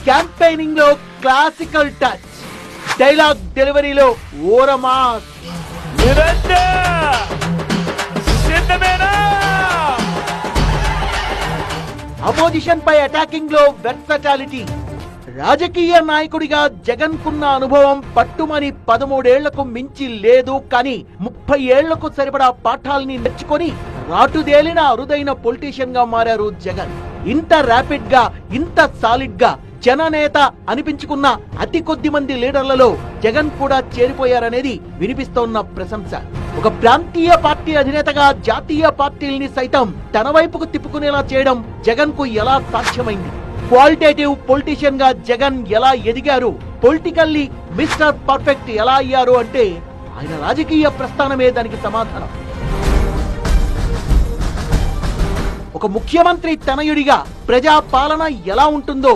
Campaigning లో classical touch, dialogue డెలివరీలో ఓరమాస్. Opposition పై attacking లో versatility. రాజకీయ నాయకుడిగా జగన్ కున్న అనుభవం పట్టుమని 13 ఏళ్లకు మించి లేదు, కానీ 30 ఏళ్లకు సరిపడా పాఠాల్ని నేర్చుకొని రాటుదేలిన అరుదైన పొలిటీషియన్ గా మారారు జగన్. ఇంత ర్యాపిడ్ గా, ఇంత సాలిడ్ గా జననేత అనిపించుకున్న అతి కొద్ది మంది లీడర్లలో జగన్ కూడా చేరిపోయారనేది వినిపిస్తోన్న ప్రశంస. ఒక ప్రాంతీయ పార్టీ అధినేతగా జాతీయ పార్టీల్ని సైతం తన వైపుకు తిప్పుకునేలా చేయడం జగన్ కు ఎలా సాధ్యమైంది? క్వాలిటేటివ్ పొలిటీషియన్ గా జగన్ ఎలా ఎదిగారు? పొలిటికల్లీ మిస్టర్ పర్ఫెక్ట్ ఎలా అయ్యారు అంటే ఆయన రాజకీయ ప్రస్థానమే దానికి సమాధానం. ఒక ముఖ్యమంత్రి తనయుడిగా ప్రజా పాలన ఎలా ఉంటుందో